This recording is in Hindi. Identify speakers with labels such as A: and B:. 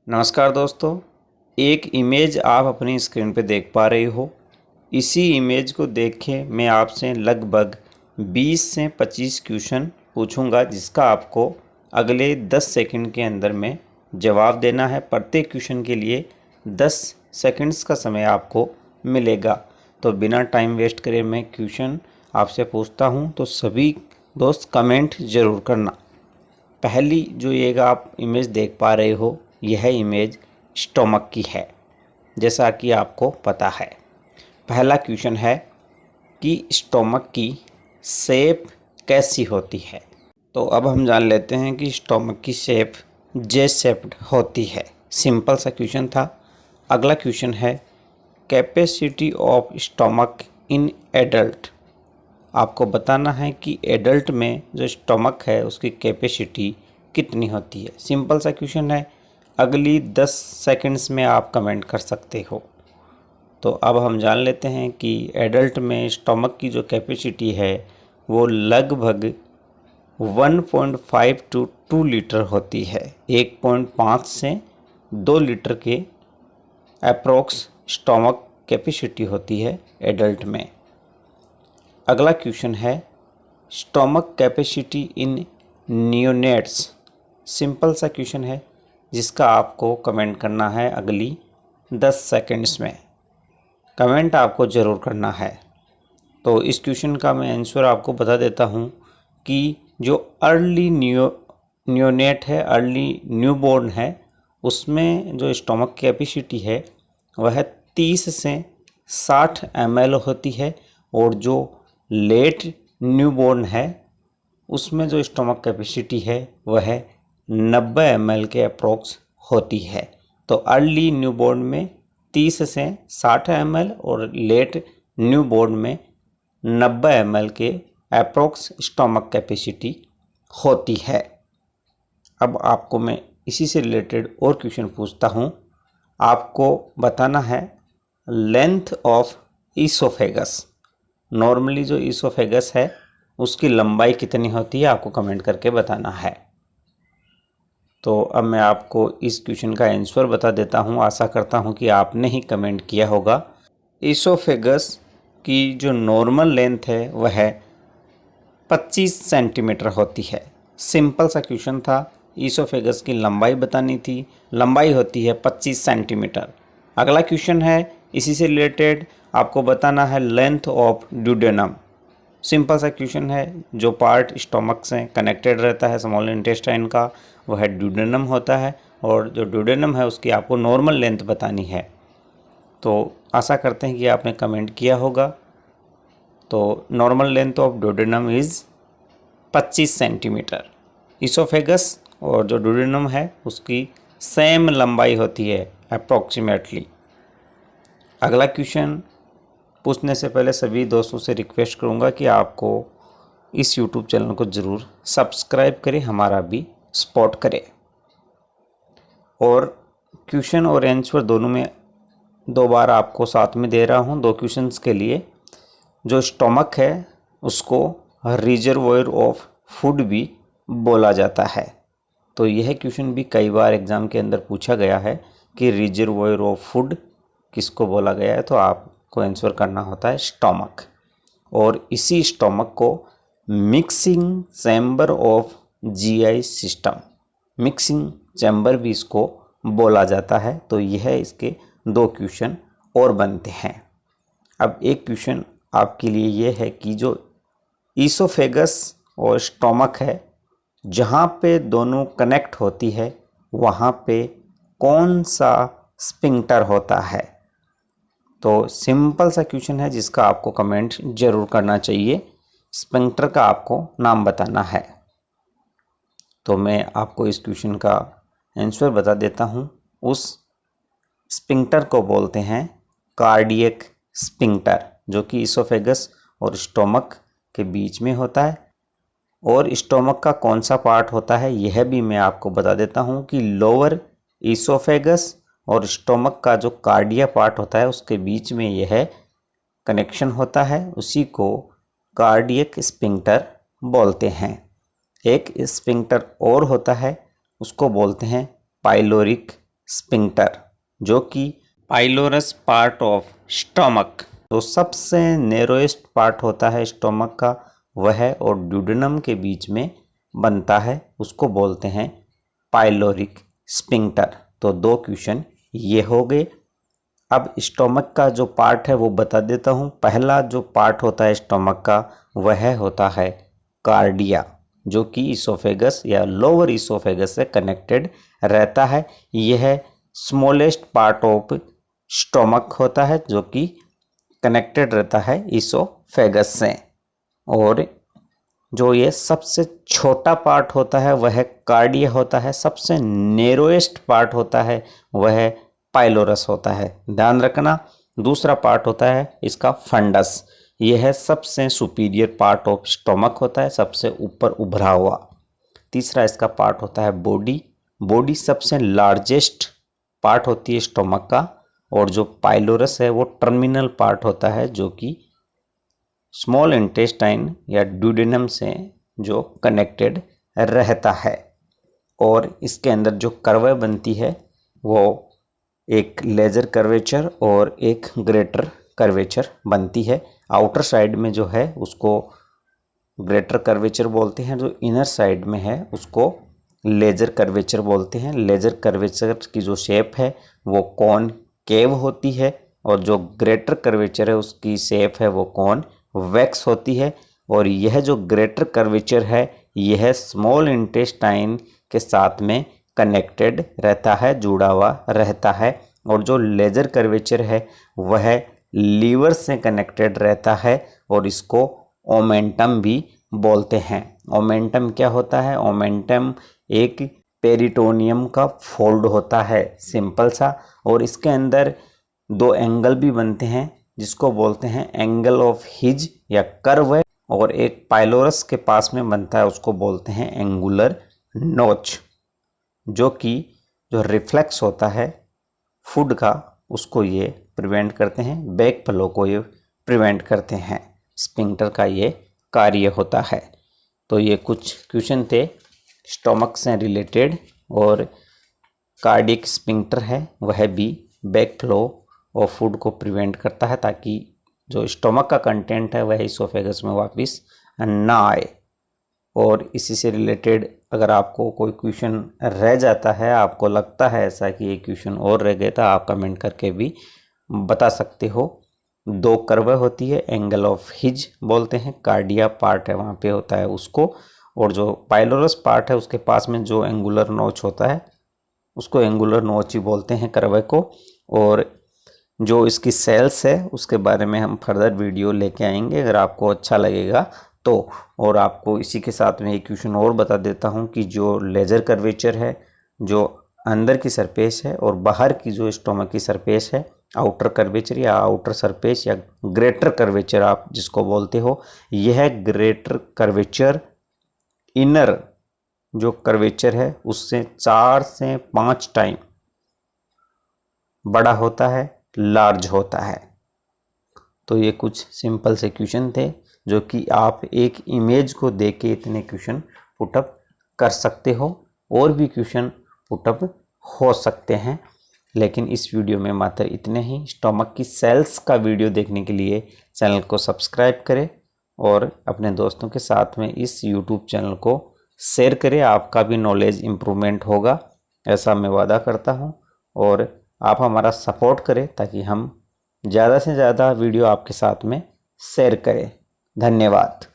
A: नमस्कार दोस्तों, एक इमेज आप अपनी स्क्रीन पे देख पा रहे हो। इसी इमेज को देख के मैं आपसे लगभग 20 से 25 क्वेश्चन पूछूंगा, जिसका आपको अगले 10 सेकंड के अंदर में जवाब देना है। प्रत्येक क्वेश्चन के लिए 10 सेकंड्स का समय आपको मिलेगा। तो बिना टाइम वेस्ट करे मैं क्वेश्चन आपसे पूछता हूँ, तो सभी दोस्त कमेंट ज़रूर करना। पहली जो ये आप इमेज देख पा रहे हो, यह इमेज स्टोमक की है, जैसा कि आपको पता है। पहला क्वेश्चन है कि स्टोमक की शेप कैसी होती है। तो अब हम जान लेते हैं कि स्टोमक की शेप जे शेप्ड होती है। सिंपल सा क्वेश्चन था। अगला क्वेश्चन है capacity of stomach in adult. आपको बताना है कि एडल्ट में जो स्टोमक है उसकी कैपेसिटी कितनी होती है। सिंपल सा क्वेश्चन है। अगली 10 सेकंड्स में आप कमेंट कर सकते हो। तो अब हम जान लेते हैं कि एडल्ट में स्टोमक की जो कैपेसिटी है वो लगभग 1.5 टू 2 लीटर होती है। 1.5 से 2 लीटर के अप्रोक्स स्टोमक कैपेसिटी होती है एडल्ट में। अगला क्वेश्चन है stomach capacity in neonates. Simple सा क्वेश्चन है, जिसका आपको कमेंट करना है अगली 10 सेकंड्स में। कमेंट आपको ज़रूर करना है। तो इस क्वेश्चन का मैं आंसर आपको बता देता हूँ कि जो अर्ली नियोनेट है, अर्ली न्यूबॉर्न है, उसमें जो स्टोमक कैपेसिटी है वह 30 से 60 ml होती है, और जो लेट न्यूबॉर्न है उसमें जो स्टोमक कैपेसिटी है वह 90 ml के अप्रोक्स होती है। तो अर्ली न्यूबॉर्न में 30 से 60 ml और लेट न्यूबॉर्न में 90 ml के अप्रोक्स स्टोमक कैपेसिटी होती है। अब आपको मैं इसी से रिलेटेड और क्वेश्चन पूछता हूँ। आपको बताना है लेंथ ऑफ ईसोफेगस। नॉर्मली जो ईसोफेगस है उसकी लंबाई कितनी होती है, आपको कमेंट करके बताना है। तो अब मैं आपको इस क्वेश्चन का आंसर बता देता हूँ। आशा करता हूँ कि आपने ही कमेंट किया होगा। ईसोफेगस की जो नॉर्मल लेंथ है वह 25 सेंटीमीटर होती है। सिंपल सा क्वेश्चन था। ईसोफेगस की लंबाई बतानी थी, लंबाई होती है 25 सेंटीमीटर। अगला क्वेश्चन है इसी से रिलेटेड, आपको बताना है लेंथ ऑफ ड्यूडेनम। सिंपल सा क्वेश्चन है। जो पार्ट स्टोमक से कनेक्टेड रहता है स्मॉल इंटेस्टाइन का, वह ड्यूडेनम होता है, और जो ड्यूडेनम है उसकी आपको नॉर्मल लेंथ बतानी है। तो आशा करते हैं कि आपने कमेंट किया होगा। तो normal length of duodenum is 25 centimetre. Oesophagus और जो ड्यूडेनम है उसकी सेम लंबाई होती है अप्रॉक्सीमेटली। अगला क्वेश्चन पूछने से पहले सभी दोस्तों से रिक्वेस्ट करूंगा कि आपको इस YouTube चैनल को ज़रूर सब्सक्राइब करें, हमारा भी सपोर्ट करें। और क्वेश्चन और आंसर दोनों में 2 बार आपको साथ में दे रहा हूं। 2 क्वेश्चंस के लिए जो स्टोमक है उसको रिजर्वोयर ऑफ फूड भी बोला जाता है। तो यह क्वेश्चन भी कई बार एग्ज़ाम के अंदर पूछा गया है कि रिजर्वोयर ऑफ फूड किसको बोला गया है। तो आपको आंसर करना होता है स्टोमक। और इसी स्टोमक को mixing chamber of GI system, mixing chamber भी इसको बोला जाता है। तो यह इसके 2 क्वेश्चन और बनते हैं। अब एक क्वेश्चन आपके लिए ये है कि जो ईसोफेगस और स्टोमक है, जहाँ पे दोनों कनेक्ट होती है वहाँ पे कौन सा स्फिंक्टर होता है। तो सिंपल सा क्वेश्चन है, जिसका आपको कमेंट जरूर करना चाहिए। स्फिंक्टर का आपको नाम बताना है। तो मैं आपको इस क्वेश्चन का आंसर बता देता हूँ। उस स्फिंक्टर को बोलते हैं कार्डियक स्फिंक्टर, जो कि ईसोफेगस और स्टोमक के बीच में होता है। और स्टोमक का कौन सा पार्ट होता है यह भी मैं आपको बता देता हूँ कि लोअर ईसोफेगस और स्टोमक का जो कार्डिया पार्ट होता है उसके बीच में यह कनेक्शन होता है। उसी को कार्डियक स्फिंक्टर बोलते हैं। एक स्फिंक्टर और होता है, उसको बोलते हैं पाइलोरिक स्पिंक्टर, जो कि पाइलोरस पार्ट ऑफ स्टोमक, तो सबसे नैरोएस्ट पार्ट होता है स्टोमक का, वह और ड्यूडेनम के बीच में बनता है, उसको बोलते हैं पाइलोरिक स्पिंक्टर। तो 2 क्वेश्चन ये हो गए। अब स्टोमक का जो पार्ट है वो बता देता हूँ। पहला जो पार्ट होता है स्टोमक का वह होता है कार्डिया, जो कि इसोफेगस या लोअर इसोफेगस से कनेक्टेड रहता है। यह स्मॉलेस्ट पार्ट ऑफ स्टोमक होता है जो कि कनेक्टेड रहता है इसोफेगस से। और जो ये सबसे छोटा पार्ट होता है वह कार्डिया होता है। सबसे नैरोएस्ट पार्ट होता है वह पाइलोरस होता है, ध्यान रखना। दूसरा पार्ट होता है इसका फंडस, यह सबसे सुपीरियर पार्ट ऑफ स्टोमक होता है, सबसे ऊपर उभरा हुआ। तीसरा इसका पार्ट होता है बॉडी। बॉडी सबसे लार्जेस्ट पार्ट होती है स्टोमक का। और जो पाइलोरस है वो टर्मिनल पार्ट होता है जो कि स्मॉल इंटेस्टाइन या ड्यूडेनम से जो कनेक्टेड रहता है। और इसके अंदर जो कर्व बनती है वो एक लेजर कर्वेचर और एक ग्रेटर कर्वेचर बनती है। आउटर साइड में जो है उसको ग्रेटर कर्वेचर बोलते हैं, जो इनर साइड में है उसको लेजर कर्वेचर बोलते हैं। लेजर कर्वेचर की जो शेप है वो कॉन केव होती है, और जो ग्रेटर कर्वेचर है उसकी शेप है वो कॉन वैक्स होती है। और यह जो ग्रेटर कर्वेचर है यह स्मॉल इंटेस्टाइन के साथ में कनेक्टेड रहता है, जुड़ा हुआ रहता है। और जो लेजर कर्वेचर है वह लीवर से कनेक्टेड रहता है, और इसको ओमेंटम भी बोलते हैं। ओमेंटम क्या होता है? ओमेंटम एक पेरिटोनियम का फोल्ड होता है, सिंपल सा। और इसके अंदर 2 एंगल भी बनते हैं जिसको बोलते हैं एंगल ऑफ हिज या कर्व। और एक पाइलोरस के पास में बनता है उसको बोलते हैं एंगुलर नोच, जो कि जो रिफ्लेक्स होता है फूड का उसको ये प्रिवेंट करते हैं, बैक फ्लो को ये प्रिवेंट करते हैं। स्पिंक्टर का ये कार्य होता है। तो ये कुछ क्वेश्चन थे स्टोमक से रिलेटेड। और कार्डियक स्पिंक्टर है वह भी बैक फ्लो और फूड को प्रिवेंट करता है, ताकि जो स्टोमक का कंटेंट है वह इसोफेगस में वापस ना आए। और इसी से रिलेटेड अगर आपको कोई क्वेश्चन रह जाता है, आपको लगता है ऐसा कि ये क्वेश्चन और रह गया, तो आप कमेंट करके भी बता सकते हो। 2 कर्व होती है, एंगल ऑफ हिज बोलते हैं, कार्डिया पार्ट है वहाँ पे होता है उसको। और जो पाइलोरस पार्ट है उसके पास में जो एंगुलर नोच होता है उसको एंगुलर नोच ही बोलते हैं कर्व को। और जो इसकी सेल्स है उसके बारे में हम फर्दर वीडियो लेके आएंगे अगर आपको अच्छा लगेगा तो। और आपको इसी के साथ में एक क्वेश्चन और बता देता हूँ कि जो लेजर कर्वेचर है, जो अंदर की सरफेस है और बाहर की जो स्टोमक की सरफेस है, आउटर कर्वेचर या आउटर सरफेस या ग्रेटर कर्वेचर आप जिसको बोलते हो, यह ग्रेटर कर्वेचर इनर जो कर्वेचर है उससे 4 से 5 टाइम बड़ा होता है, लार्ज होता है। तो ये कुछ सिंपल से क्वेश्चन थे जो कि आप एक इमेज को देख के इतने क्वेश्चन पुटअप कर सकते हो। और भी क्वेश्चन पुटअप हो सकते हैं, लेकिन इस वीडियो में मात्र इतने ही। स्टोमक की सेल्स का वीडियो देखने के लिए चैनल को सब्सक्राइब करें और अपने दोस्तों के साथ में इस यूट्यूब चैनल को शेयर करें। आपका भी नॉलेज इम्प्रूवमेंट होगा, ऐसा मैं वादा करता हूँ। और आप हमारा सपोर्ट करें ताकि हम ज़्यादा से ज़्यादा वीडियो आपके साथ में शेयर करें। धन्यवाद।